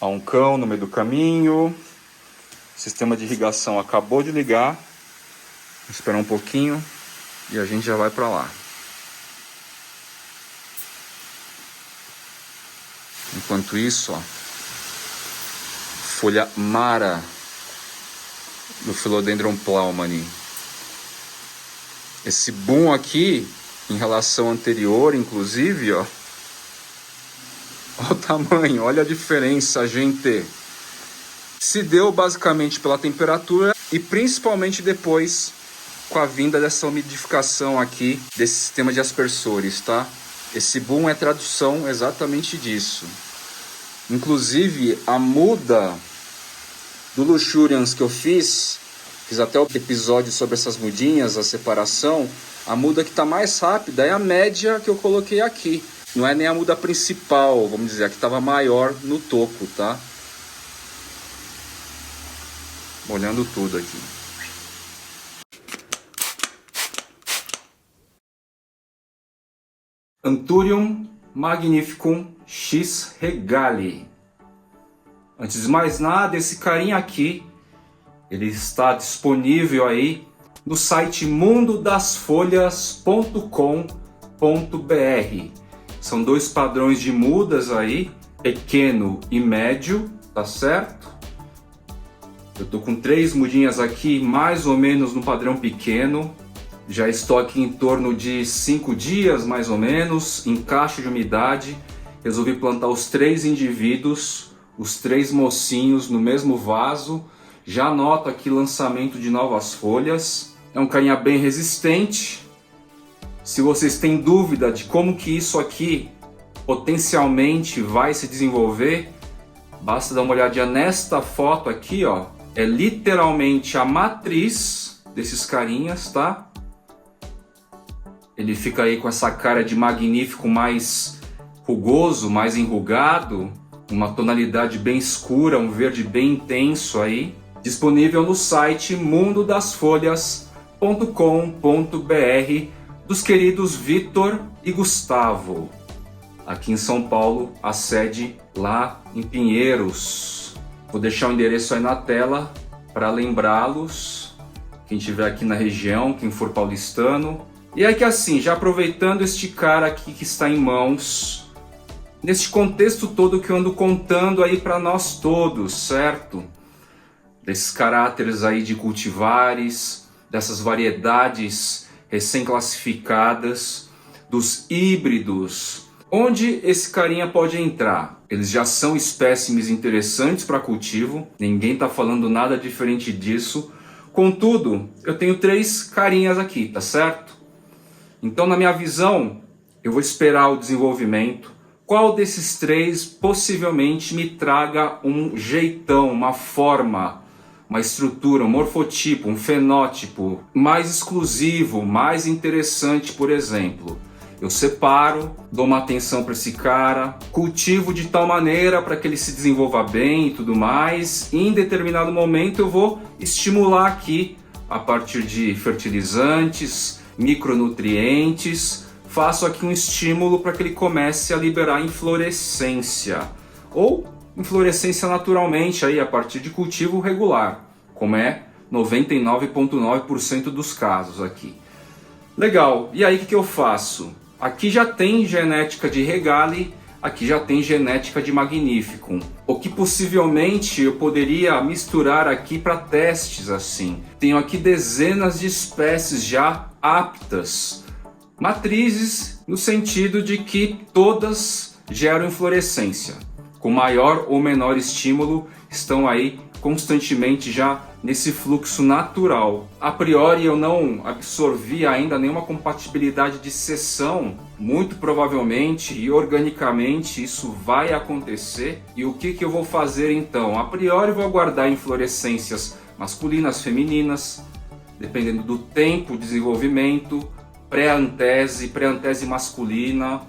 Há um cão no meio do caminho. O sistema de irrigação acabou de ligar. Vou esperar um pouquinho e a gente já vai para lá. Enquanto isso, ó, folha mara do Philodendron Plowmani. Esse boom aqui, em relação anterior, inclusive, ó, olha o tamanho, olha a diferença, gente. Se deu basicamente pela temperatura e principalmente depois com a vinda dessa umidificação aqui, desse sistema de aspersores, tá? Esse boom é tradução exatamente disso. Inclusive, a muda do Luxurians que eu fiz até o episódio sobre essas mudinhas, a separação, a muda que está mais rápida é a média que eu coloquei aqui. Não é nem a muda principal, vamos dizer, a que estava maior no topo, tá? Olhando tudo aqui. Anthurium magnificum X Regali. Antes de mais nada, esse carinha aqui, ele está disponível aí no site mundodasfolhas.com.br. São dois padrões de mudas aí, pequeno e médio, tá certo? Eu tô com 3 mudinhas aqui, mais ou menos no padrão pequeno. Já estou aqui em torno de 5 dias, mais ou menos, em caixa de umidade. Resolvi plantar os 3 indivíduos, os 3 mocinhos no mesmo vaso. Já noto aqui lançamento de novas folhas. É um carinha bem resistente. Se vocês têm dúvida de como que isso aqui potencialmente vai se desenvolver, basta dar uma olhadinha nesta foto aqui, ó. É literalmente a matriz desses carinhas, tá? Ele fica aí com essa cara de magnífico mais rugoso, mais enrugado, uma tonalidade bem escura, um verde bem intenso aí. Disponível no site mundodasfolhas.com.br dos queridos Vitor e Gustavo. Aqui em São Paulo, a sede lá em Pinheiros. Vou deixar o endereço aí na tela para lembrá-los, quem estiver aqui na região, quem for paulistano. E aí que assim, já aproveitando este cara aqui que está em mãos, neste contexto todo que eu ando contando aí para nós todos, certo? Desses caráteres aí de cultivares, dessas variedades recém-classificadas, dos híbridos. Onde esse carinha pode entrar? Eles já são espécimes interessantes para cultivo, ninguém está falando nada diferente disso. Contudo, eu tenho 3 carinhas aqui, tá certo? Então, na minha visão, eu vou esperar o desenvolvimento. Qual desses 3 possivelmente me traga um jeitão, uma forma, uma estrutura, um morfotipo, um fenótipo mais exclusivo, mais interessante, por exemplo? Eu separo, dou uma atenção para esse cara, cultivo de tal maneira para que ele se desenvolva bem e tudo mais. E em determinado momento eu vou estimular aqui a partir de fertilizantes, micronutrientes. Faço aqui um estímulo para que ele comece a liberar inflorescência. Ou inflorescência naturalmente aí a partir de cultivo regular, como é 99,9% dos casos aqui. Legal, e aí o que eu faço? Aqui já tem genética de Regali, aqui já tem genética de Magnificum. O que possivelmente eu poderia misturar aqui para testes assim. Tenho aqui dezenas de espécies já aptas. Matrizes no sentido de que todas geram inflorescência. Com maior ou menor estímulo, estão aí constantemente já nesse fluxo natural. A priori eu não absorvi ainda nenhuma compatibilidade de seção, muito provavelmente e organicamente isso vai acontecer. E o que eu vou fazer então? A priori eu vou aguardar inflorescências masculinas, femininas, dependendo do tempo de desenvolvimento, pré-antese masculina,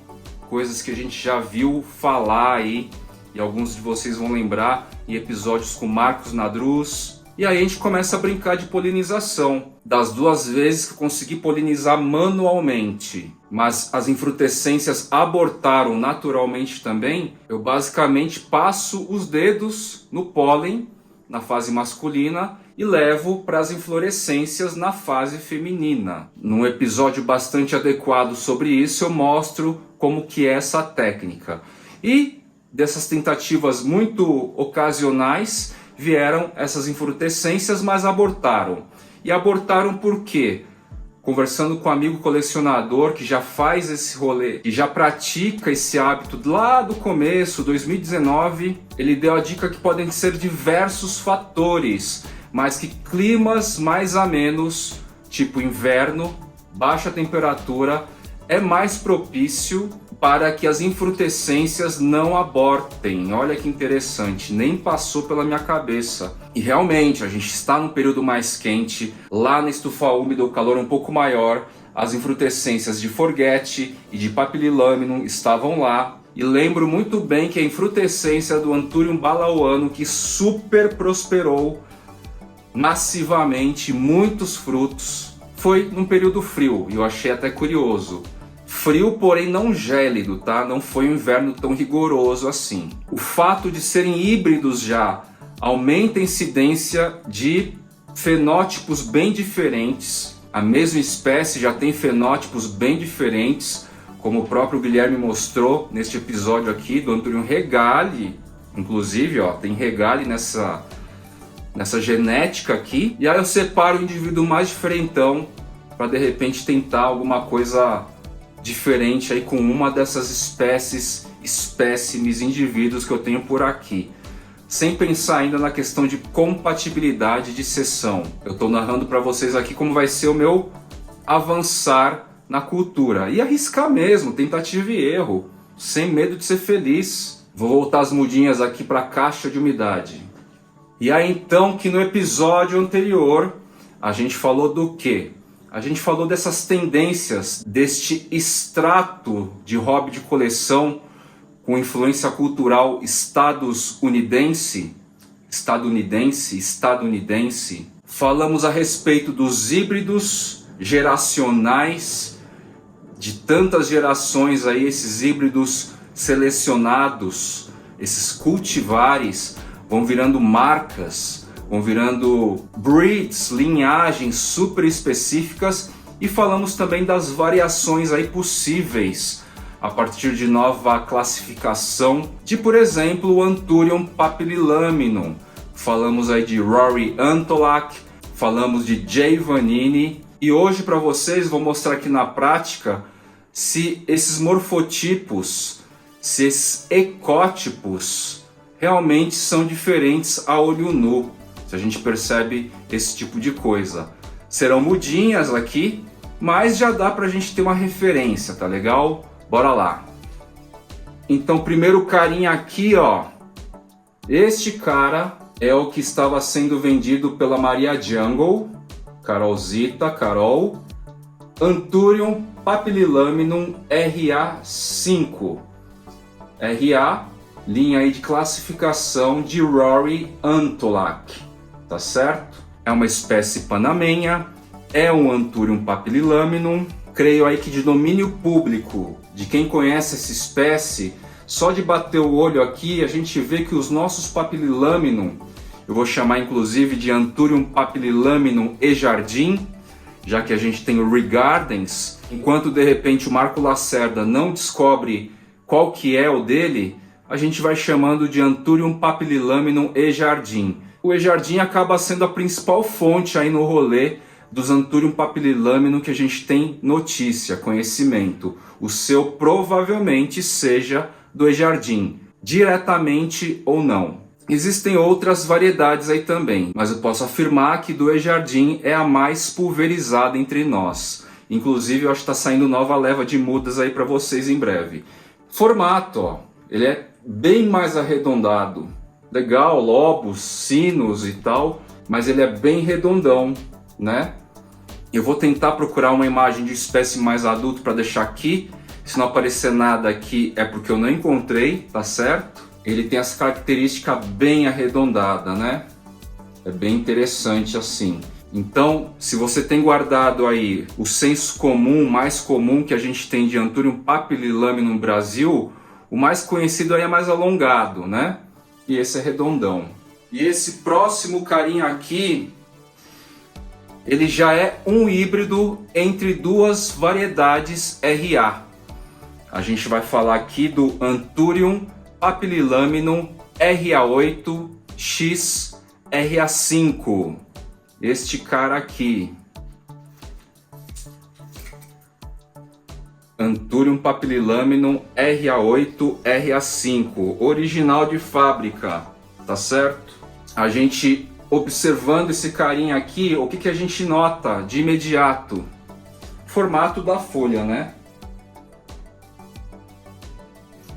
coisas que a gente já viu falar aí, e alguns de vocês vão lembrar em episódios com Marcos Nadruz. E aí a gente começa a brincar de polinização. Das 2 vezes que eu consegui polinizar manualmente, mas as infrutescências abortaram naturalmente também, eu basicamente passo os dedos no pólen, na fase masculina, e levo para as inflorescências na fase feminina. Num episódio bastante adequado sobre isso, eu mostro como que é essa técnica. E dessas tentativas muito ocasionais, vieram essas infrutescências, mas abortaram. E abortaram por quê? Conversando com um amigo colecionador que já faz esse rolê, que já pratica esse hábito lá do começo, 2019, ele deu a dica que podem ser diversos fatores, mas que climas mais amenos, tipo inverno, baixa temperatura, é mais propício para que as infrutescências não abortem. Olha que interessante, nem passou pela minha cabeça. E realmente, a gente está num período mais quente, lá na estufa úmida o calor é um pouco maior, as infrutescências de Forget e de Papililaminum estavam lá. E lembro muito bem que a infrutescência do Anthurium balauano, que super prosperou massivamente, muitos frutos, foi num período frio, e eu achei até curioso. Frio, porém não gélido, tá? Não foi um inverno tão rigoroso assim. O fato de serem híbridos já aumenta a incidência de fenótipos bem diferentes. A mesma espécie já tem fenótipos bem diferentes, como o próprio Guilherme mostrou neste episódio aqui do Anthurium regale. Inclusive, ó, tem regale nessa genética aqui. E aí eu separo o indivíduo mais diferentão para de repente tentar alguma coisa diferente aí com uma dessas espécimes, indivíduos que eu tenho por aqui. Sem pensar ainda na questão de compatibilidade de seção. Eu estou narrando para vocês aqui como vai ser o meu avançar na cultura. E arriscar mesmo, tentativa e erro, sem medo de ser feliz. Vou voltar as mudinhas aqui para a caixa de umidade. E aí então que no episódio anterior a gente falou do quê? A gente falou dessas tendências, deste extrato de hobby de coleção com influência cultural estadunidense. Falamos a respeito dos híbridos geracionais, de tantas gerações aí, esses híbridos selecionados, esses cultivares vão virando marcas, vão virando breeds, linhagens super específicas, e falamos também das variações aí possíveis a partir de nova classificação de, por exemplo, o Anthurium papililaminum. Falamos aí de Rory Antolac, falamos de J. vanini, e hoje para vocês vou mostrar aqui na prática se esses morfotipos, se esses ecótipos realmente são diferentes a olho nu. Se a gente percebe esse tipo de coisa. Serão mudinhas aqui, mas já dá pra gente ter uma referência, tá legal? Bora lá. Então, primeiro carinha aqui, ó. Este cara é o que estava sendo vendido pela Maria Jungle, Carolzita, Carol. Anthurium papililaminum RA5. RA, linha aí de classificação de Rory Antolac. Tá certo? É uma espécie panamenha, é um Anthurium papililaminum. Creio aí que de domínio público, de quem conhece essa espécie, só de bater o olho aqui a gente vê que os nossos papililaminum, eu vou chamar inclusive de Anthurium papililaminum e jardim, já que a gente tem o Regardens, enquanto de repente o Marco Lacerda não descobre qual que é o dele, a gente vai chamando de Anthurium papililaminum e jardim. O E-jardim acaba sendo a principal fonte aí no rolê dos Anthurium papililaminum que a gente tem notícia, conhecimento. O seu provavelmente seja do E-jardim, diretamente ou não. Existem outras variedades aí também, mas eu posso afirmar que do E-jardim é a mais pulverizada entre nós. Inclusive eu acho que está saindo nova leva de mudas aí para vocês em breve. Formato, ó, ele é bem mais arredondado. Legal, lobos, sinos e tal, mas ele é bem redondão, né? Eu vou tentar procurar uma imagem de espécie mais adulto para deixar aqui. Se não aparecer nada aqui é porque eu não encontrei, tá certo? Ele tem essa característica bem arredondada, né? É bem interessante assim. Então, se você tem guardado aí o senso comum, mais comum que a gente tem de Anthurium papillilaminum no Brasil, o mais conhecido aí é mais alongado, né? E esse é redondão. E esse próximo carinha aqui, ele já é um híbrido entre duas variedades RA. A gente vai falar aqui do Anthurium papillilaminum RA8X RA5. Este cara aqui. Anthurium papillilaminum RA8 RA5, original de fábrica, tá certo? A gente observando esse carinha aqui, o que a gente nota de imediato? Formato da folha, né?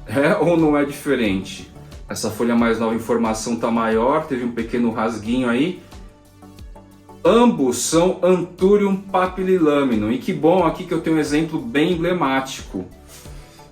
É ou não é diferente? Essa folha mais nova em formação tá maior, teve um pequeno rasguinho aí. Ambos são Anthurium papillilaminum, e que bom aqui que eu tenho um exemplo bem emblemático.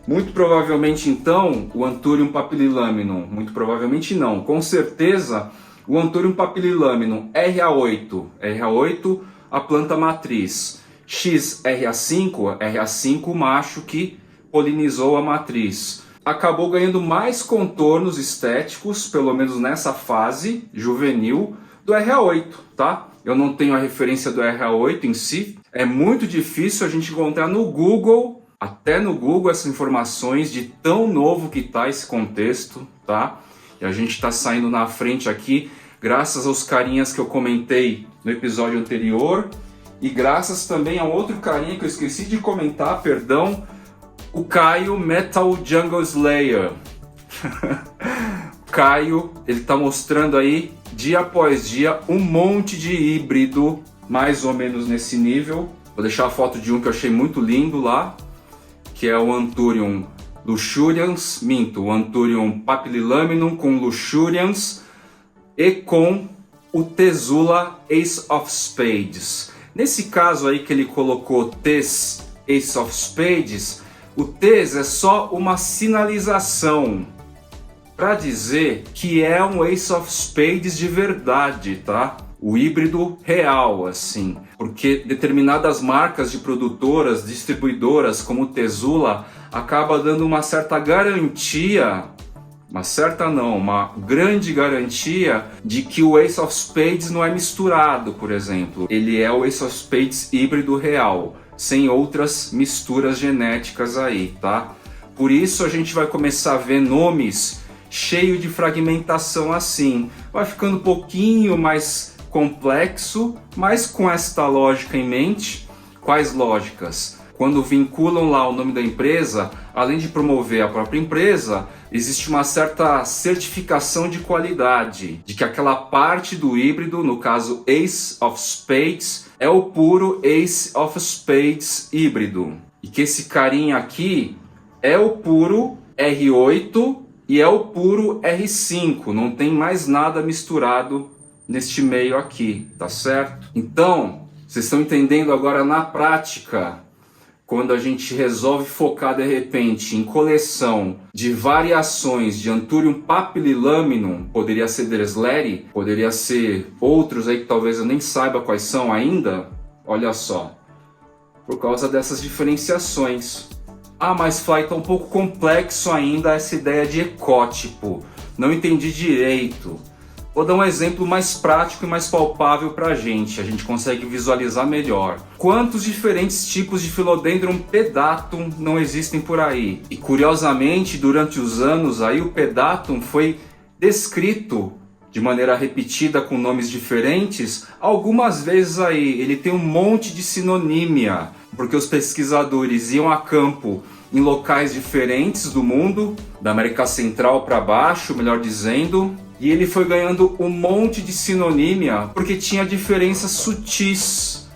Muito provavelmente então o Anthurium papillilaminum, muito provavelmente não, com certeza o Anthurium papillilaminum RA8 a planta matriz, XRA5 o macho que polinizou a matriz. Acabou ganhando mais contornos estéticos, pelo menos nessa fase juvenil, do RA8, tá? Eu não tenho a referência do RA8 em si. É muito difícil a gente encontrar no Google, até no Google, essas informações de tão novo que tá esse contexto, tá? E a gente está saindo na frente aqui, graças aos carinhas que eu comentei no episódio anterior, e graças também a outro carinha que eu esqueci de comentar, perdão, o Caio Metal Jungle Slayer. Caio, ele está mostrando aí, dia após dia, um monte de híbrido, mais ou menos nesse nível. Vou deixar a foto de um que eu achei muito lindo lá, que é o Anthurium luxurians, o Anthurium papillilaminum com luxurians e com o Tesula Ace of Spades. Nesse caso aí que ele colocou Tes Ace of Spades, o Tes é só uma sinalização para dizer que é um Ace of Spades de verdade, tá? O híbrido real, assim. Porque determinadas marcas de produtoras, distribuidoras, como o Tesula, acaba dando uma certa garantia, uma grande garantia de que o Ace of Spades não é misturado, por exemplo. Ele é o Ace of Spades híbrido real, sem outras misturas genéticas aí, tá? Por isso a gente vai começar a ver nomes cheio de fragmentação assim. Vai ficando um pouquinho mais complexo, mas com esta lógica em mente. Quais lógicas? Quando vinculam lá o nome da empresa, além de promover a própria empresa, existe uma certa certificação de qualidade, de que aquela parte do híbrido, no caso Ace of Spades, é o puro Ace of Spades híbrido. E que esse carinha aqui é o puro R8 e é o puro R5, não tem mais nada misturado neste meio aqui, tá certo? Então, vocês estão entendendo agora na prática, quando a gente resolve focar de repente em coleção de variações de Anthurium papillilaminum, poderia ser Dresleri, poderia ser outros aí que talvez eu nem saiba quais são ainda, olha só, por causa dessas diferenciações. Ah, mas Fly, tá um pouco complexo ainda essa ideia de ecótipo, não entendi direito. Vou dar um exemplo mais prático e mais palpável para a gente consegue visualizar melhor. Quantos diferentes tipos de Philodendron pedatum não existem por aí? E curiosamente, durante os anos aí o pedatum foi descrito de maneira repetida com nomes diferentes, algumas vezes aí. Ele tem um monte de sinonímia, porque os pesquisadores iam a campo em locais diferentes do mundo, da América Central para baixo, melhor dizendo, e ele foi ganhando um monte de sinonímia porque tinha diferenças sutis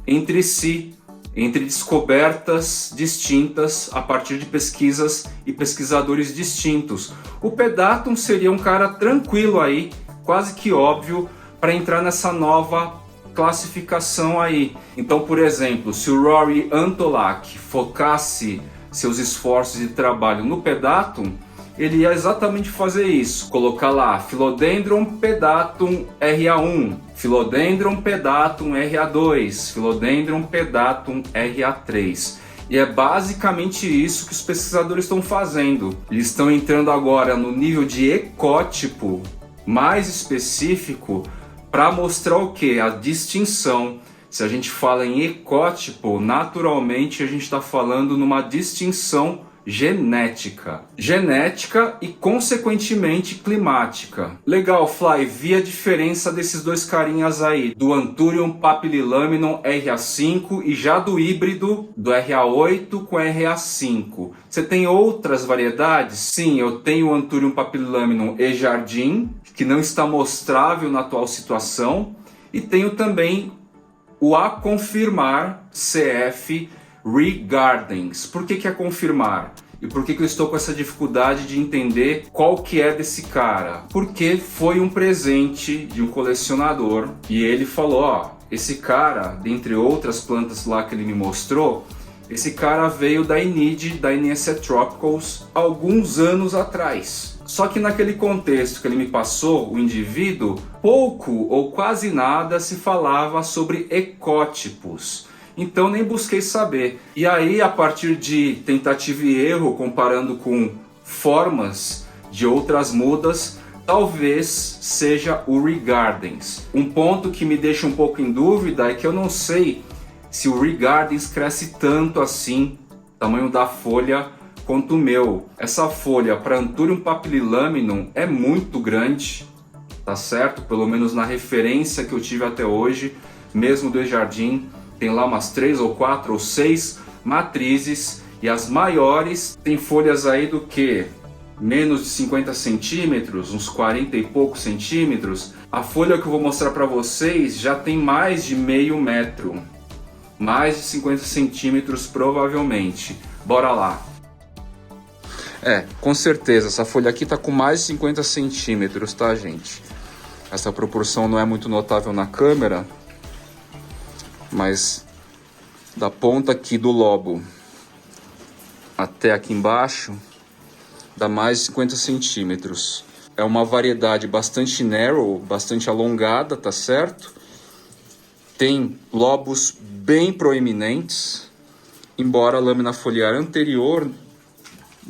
entre si, entre descobertas distintas a partir de pesquisas e pesquisadores distintos. O pedatum seria um cara tranquilo aí, quase que óbvio, para entrar nessa nova classificação aí. Então, por exemplo, se o Rory Antolak focasse seus esforços de trabalho no pedatum, ele ia exatamente fazer isso, colocar lá Philodendron pedatum RA1, Philodendron pedatum RA2, Philodendron pedatum RA3. E é basicamente isso que os pesquisadores estão fazendo. Eles estão entrando agora no nível de ecótipo mais específico para mostrar o que? A distinção. Se a gente fala em ecótipo, naturalmente a gente está falando numa distinção genética. Genética e, consequentemente, climática. Legal, Fly, vi a diferença desses dois carinhas aí, do Anthurium papillilaminum RA5 e já do híbrido do RA8 com RA5. Você tem outras variedades? Sim, eu tenho o Anthurium papillilaminum e jardim, que não está mostrável na atual situação, e tenho também o a confirmar CF Regardens. Por que é confirmar? E por que eu estou com essa dificuldade de entender qual que é desse cara? Porque foi um presente de um colecionador e ele falou, ó, esse cara, dentre outras plantas lá que ele me mostrou, esse cara veio da Enid, da Iniesta Tropicals, alguns anos atrás. Só que naquele contexto que ele me passou, o indivíduo, pouco ou quase nada se falava sobre ecótipos. Então nem busquei saber. E aí, a partir de tentativa e erro, comparando com formas de outras mudas, talvez seja o Regardens. Um ponto que me deixa um pouco em dúvida é que eu não sei se o Regardens cresce tanto assim, tamanho da folha, quanto o meu. Essa folha para Anthurium papillilaminum é muito grande, tá certo? Pelo menos na referência que eu tive até hoje, mesmo do jardim, tem lá umas 3 ou 4 ou 6 matrizes, e as maiores tem folhas aí do que? Menos de 50 centímetros, uns 40 e poucos centímetros. A folha que eu vou mostrar para vocês já tem mais de meio metro, mais de 50 centímetros provavelmente. Bora lá. Com certeza, essa folha aqui tá com mais de 50 centímetros, tá, gente? Essa proporção não é muito notável na câmera, mas da ponta aqui do lobo até aqui embaixo dá mais de 50 centímetros. É uma variedade bastante narrow, bastante alongada, tá certo? Tem lobos bem proeminentes, embora a lâmina foliar anterior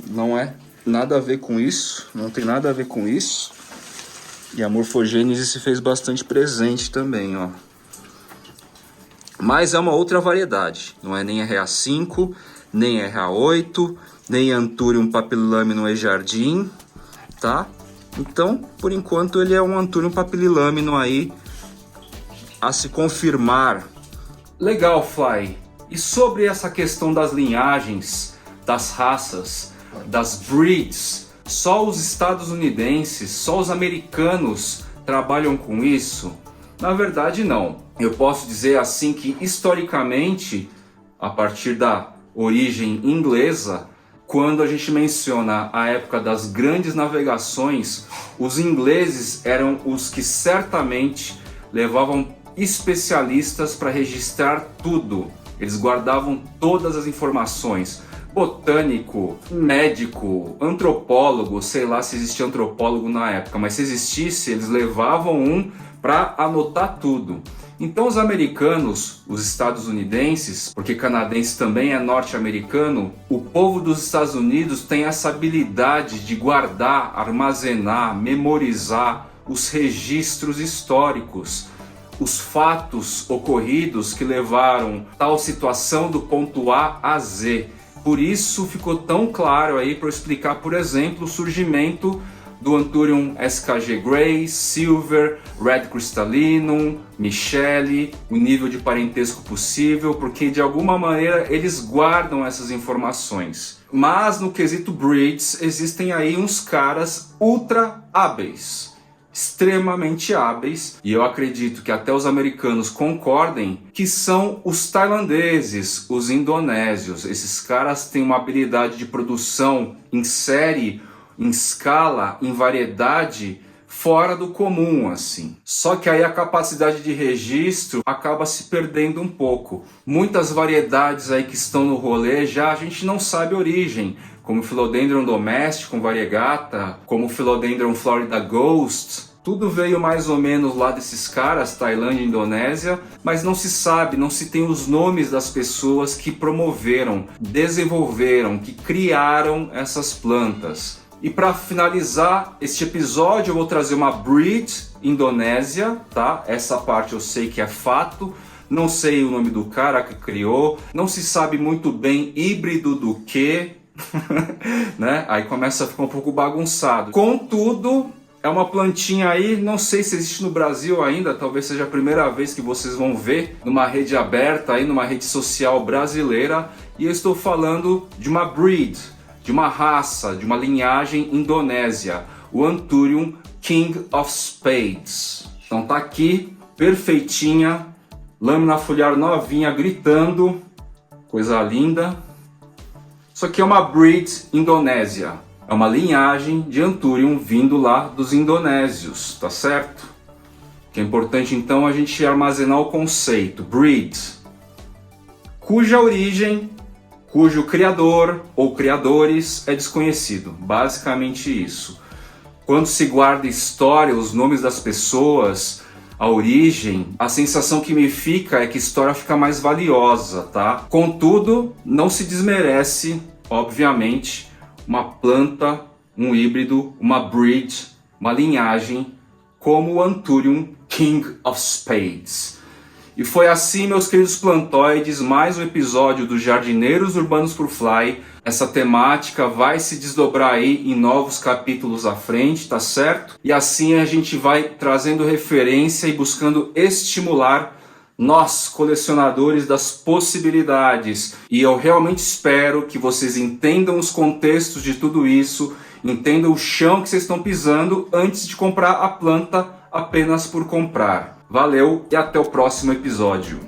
não é nada a ver com isso, não tem nada a ver com isso. E a morfogênese se fez bastante presente também, ó. Mas é uma outra variedade, não é nem RA5, nem RA8, nem Anthurium papillilaminum e jardim, tá? Então, por enquanto, ele é um Anthurium papillilaminum aí a se confirmar. Legal, Fly. E sobre essa questão das linhagens, das raças, das breeds, só os estadunidenses, só os americanos trabalham com isso? Na verdade, não. Eu posso dizer assim que, historicamente, a partir da origem inglesa, quando a gente menciona a época das grandes navegações, os ingleses eram os que certamente levavam especialistas para registrar tudo. Eles guardavam todas as informações. Botânico, médico, antropólogo, sei lá se existia antropólogo na época, mas se existisse, eles levavam um para anotar tudo. Então os americanos, os estadunidenses, porque canadense também é norte-americano, o povo dos Estados Unidos tem essa habilidade de guardar, armazenar, memorizar os registros históricos, os fatos ocorridos que levaram tal situação do ponto A a Z. Por isso ficou tão claro aí para eu explicar, por exemplo, o surgimento do Anthurium SKG Grey, Silver, Red Crystallinum, Michele, o nível de parentesco possível, porque de alguma maneira eles guardam essas informações. Mas no quesito breeds existem aí uns caras ultra hábeis, extremamente hábeis, e eu acredito que até os americanos concordem, que são os tailandeses, os indonésios. Esses caras têm uma habilidade de produção em série, em escala, em variedade, fora do comum, assim. Só que aí a capacidade de registro acaba se perdendo um pouco. Muitas variedades aí que estão no rolê já a gente não sabe a origem. como Philodendron domesticum variegata, como Philodendron Florida Ghost, tudo veio mais ou menos lá desses caras, Tailândia e Indonésia, mas não se sabe, não se tem os nomes das pessoas que promoveram, desenvolveram, que criaram essas plantas. E para finalizar este episódio, eu vou trazer uma breed Indonésia, tá? Essa parte eu sei que é fato. Não sei o nome do cara que criou, não se sabe muito bem híbrido do que, né? Aí começa a ficar um pouco bagunçado. Contudo, é uma plantinha aí, não sei se existe no Brasil ainda, talvez seja a primeira vez que vocês vão ver numa rede aberta, aí, numa rede social brasileira, e eu estou falando de uma breed, de uma raça, de uma linhagem indonésia, o Anthurium King of Spades. Então tá aqui, perfeitinha, lâmina foliar novinha, gritando, coisa linda. Isso aqui é uma breed indonésia, é uma linhagem de Anthurium vindo lá dos indonésios, tá certo? Que é importante então a gente armazenar o conceito, breed, cuja origem, cujo criador ou criadores é desconhecido, basicamente isso. Quando se guarda história, os nomes das pessoas, a origem, a sensação que me fica é que a história fica mais valiosa, tá? Contudo, não se desmerece, obviamente, uma planta, um híbrido, uma breed, uma linhagem como o Anthurium King of Spades. E foi assim, meus queridos plantoides, mais um episódio dos Jardineiros Urbanos por Fly. Essa temática vai se desdobrar aí em novos capítulos à frente, tá certo? E assim a gente vai trazendo referência e buscando estimular nós, colecionadores, das possibilidades. E eu realmente espero que vocês entendam os contextos de tudo isso, entendam o chão que vocês estão pisando antes de comprar a planta apenas por comprar. Valeu e até o próximo episódio.